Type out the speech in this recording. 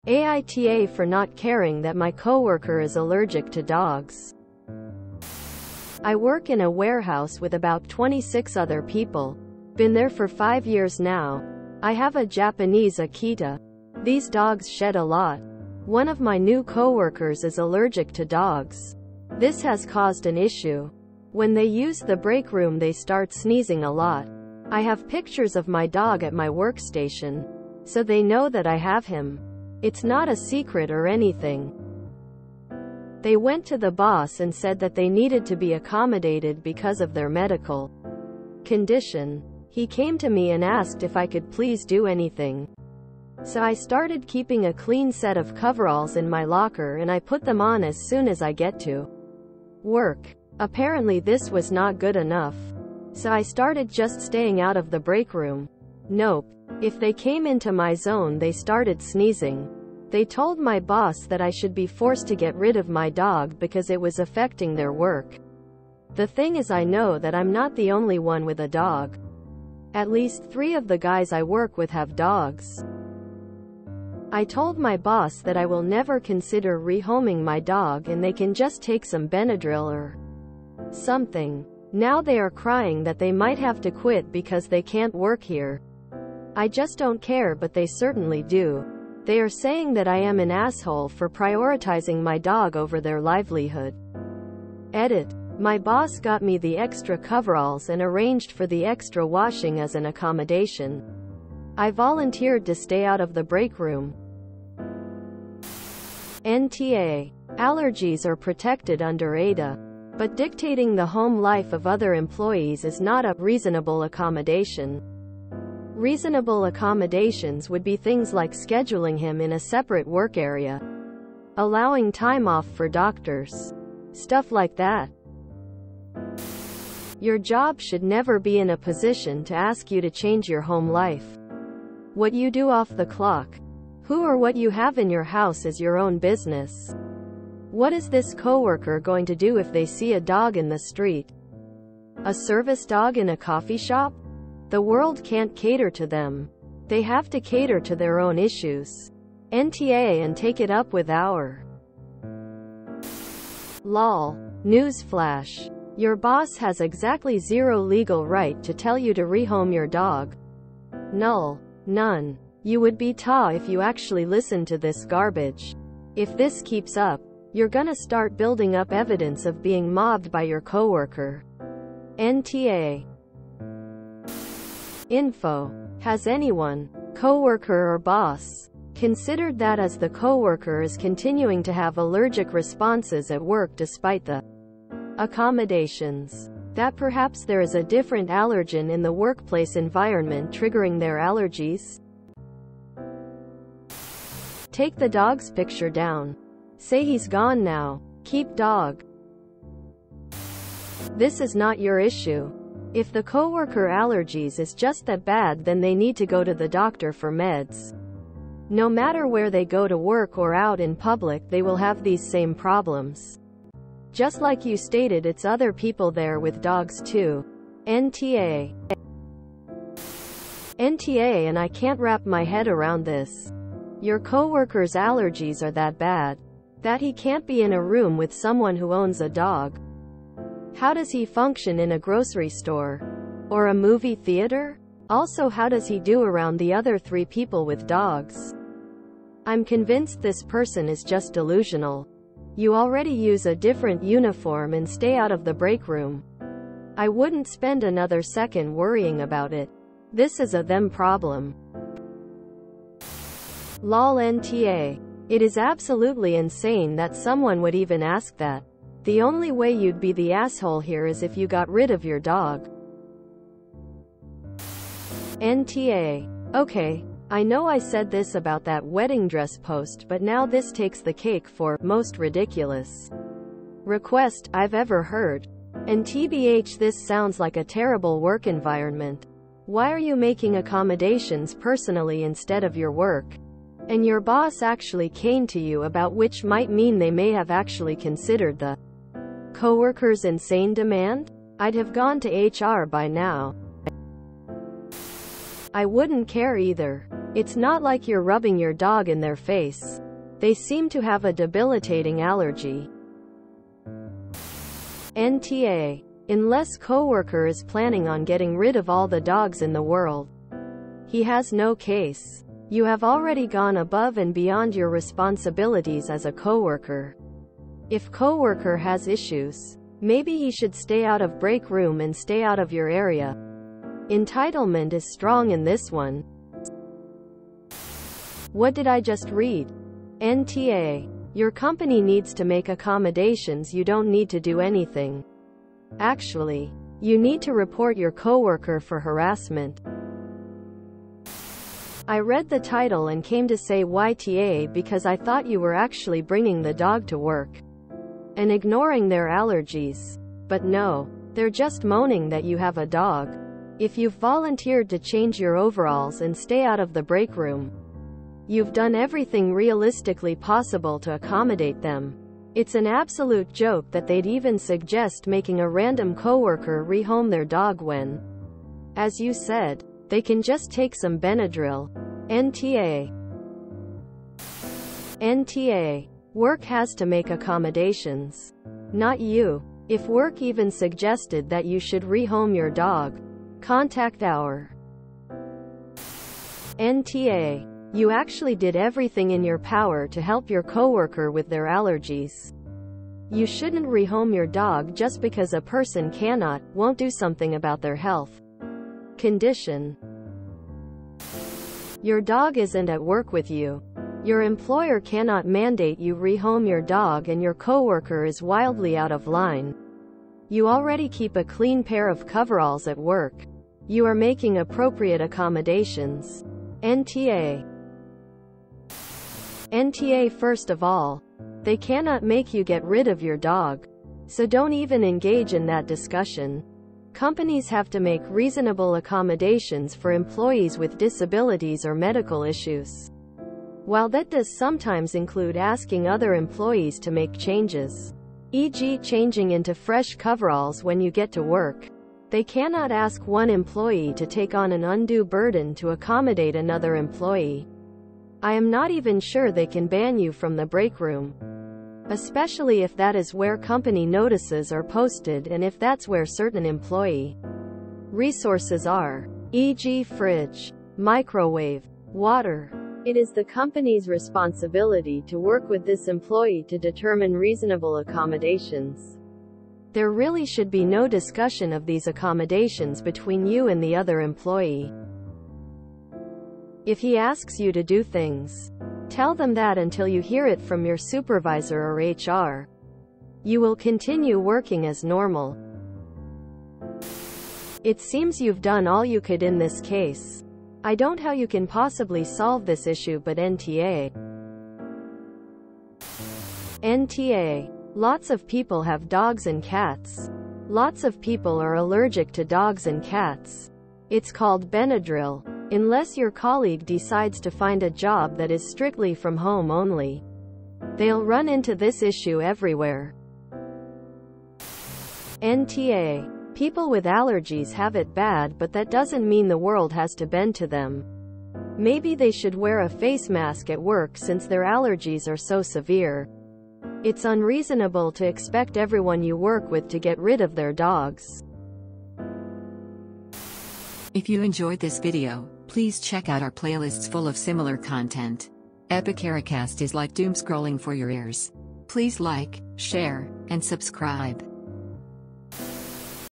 AITA for not caring that my coworker is allergic to dogs. I work in a warehouse with about 26 other people. Been there for 5 years now. I have a Japanese AITA. These dogs shed a lot. One of my new coworkers is allergic to dogs. This has caused an issue. When they use the break room, they start sneezing a lot. I have pictures of my dog at my workstation, so they know that I have him. It's not a secret or anything. They went to the boss and said that they needed to be accommodated because of their medical condition. He came to me and asked if I could please do anything. So I started keeping a clean set of coveralls in my locker and I put them on as soon as I get to work. Apparently this was not good enough. So I started just staying out of the break room. Nope. If they came into my zone, they started sneezing. They told my boss that I should be forced to get rid of my dog because it was affecting their work. The thing is, I know that I'm not the only one with a dog. At least 3 of the guys I work with have dogs. I told my boss that I will never consider rehoming my dog and they can just take some Benadryl or something. Now they are crying that they might have to quit because they can't work here. I just don't care, but they certainly do. They are saying that I am an asshole for prioritizing my dog over their livelihood. Edit. My boss got me the extra coveralls and arranged for the extra washing as an accommodation. I volunteered to stay out of the break room. NTA. Allergies are protected under AITA. But dictating the home life of other employees is not a reasonable accommodation. Reasonable accommodations would be things like scheduling him in a separate work area, allowing time off for doctors, stuff like that. Your job should never be in a position to ask you to change your home life. What you do off the clock, who or what you have in your house is your own business. What is this coworker going to do if they see a dog in the street? A service dog in a coffee shop? The world can't cater to them. They have to cater to their own issues. NTA and take it up with our LOL. Newsflash. Your boss has exactly 0 legal right to tell you to rehome your dog. Null. None. You would be ta if you actually listen to this garbage. If this keeps up, you're gonna start building up evidence of being mobbed by your coworker. NTA. Info. Has anyone, coworker or boss, considered that as the coworker is continuing to have allergic responses at work despite the accommodations, that perhaps there is a different allergen in the workplace environment triggering their allergies? Take the dog's picture down. Say he's gone now. Keep dog. This is not your issue. If the coworker allergies is just that bad, then they need to go to the doctor for meds. No matter where they go to work or out in public, they will have these same problems. Just like you stated, it's other people there with dogs too. NTA. NTA, and I can't wrap my head around this. Your coworker's allergies are that bad that he can't be in a room with someone who owns a dog. How does he function in a grocery store? Or a movie theater? Also, how does he do around the other 3 people with dogs? I'm convinced this person is just delusional. You already use a different uniform and stay out of the break room. I wouldn't spend another second worrying about it. This is a them problem. LOL. NTA. It is absolutely insane that someone would even ask that. The only way you'd be the asshole here is if you got rid of your dog. NTA. Okay, I know I said this about that wedding dress post, but now this takes the cake for most ridiculous request I've ever heard. And TBH, this sounds like a terrible work environment. Why are you making accommodations personally instead of your work? And your boss actually came to you about, which might mean they may have actually considered the coworker's insane demand? I'd have gone to HR by now. I wouldn't care either. It's not like you're rubbing your dog in their face. They seem to have a debilitating allergy. NTA. Unless coworker is planning on getting rid of all the dogs in the world, he has no case. You have already gone above and beyond your responsibilities as a coworker. If coworker has issues, maybe he should stay out of break room and stay out of your area. Entitlement is strong in this one. What did I just read? NTA. Your company needs to make accommodations. You don't need to do anything. Actually, you need to report your coworker for harassment. I read the title and came to say YTA because I thought you were actually bringing the dog to work and ignoring their allergies. But no, they're just moaning that you have a dog. If you've volunteered to change your overalls and stay out of the break room, you've done everything realistically possible to accommodate them. It's an absolute joke that they'd even suggest making a random coworker rehome their dog when, as you said, they can just take some Benadryl. NTA. NTA. Work has to make accommodations. Not you. If work even suggested that you should rehome your dog, contact our NTA. You actually did everything in your power to help your coworker with their allergies. You shouldn't rehome your dog just because a person won't do something about their health condition. Your dog isn't at work with you. Your employer cannot mandate you rehome your dog, and your coworker is wildly out of line. You already keep a clean pair of coveralls at work. You are making appropriate accommodations. NTA. NTA. First of all, they cannot make you get rid of your dog. So don't even engage in that discussion. Companies have to make reasonable accommodations for employees with disabilities or medical issues. While that does sometimes include asking other employees to make changes, e.g. changing into fresh coveralls when you get to work, they cannot ask one employee to take on an undue burden to accommodate another employee. I am not even sure they can ban you from the break room, especially if that is where company notices are posted and if that's where certain employee resources are, e.g. fridge, microwave, water. It is the company's responsibility to work with this employee to determine reasonable accommodations. There really should be no discussion of these accommodations between you and the other employee. If he asks you to do things, tell them that until you hear it from your supervisor or HR. You will continue working as normal. It seems you've done all you could in this case. I don't know how you can possibly solve this issue, but NTA. NTA. Lots of people have dogs and cats. Lots of people are allergic to dogs and cats. It's called Benadryl. Unless your colleague decides to find a job that is strictly from home only, they'll run into this issue everywhere. NTA. People with allergies have it bad, but that doesn't mean the world has to bend to them. Maybe they should wear a face mask at work since their allergies are so severe. It's unreasonable to expect everyone you work with to get rid of their dogs. If you enjoyed this video, please check out our playlists full of similar content. AmITheAsshole is like doom scrolling for your ears. Please like, share, and subscribe.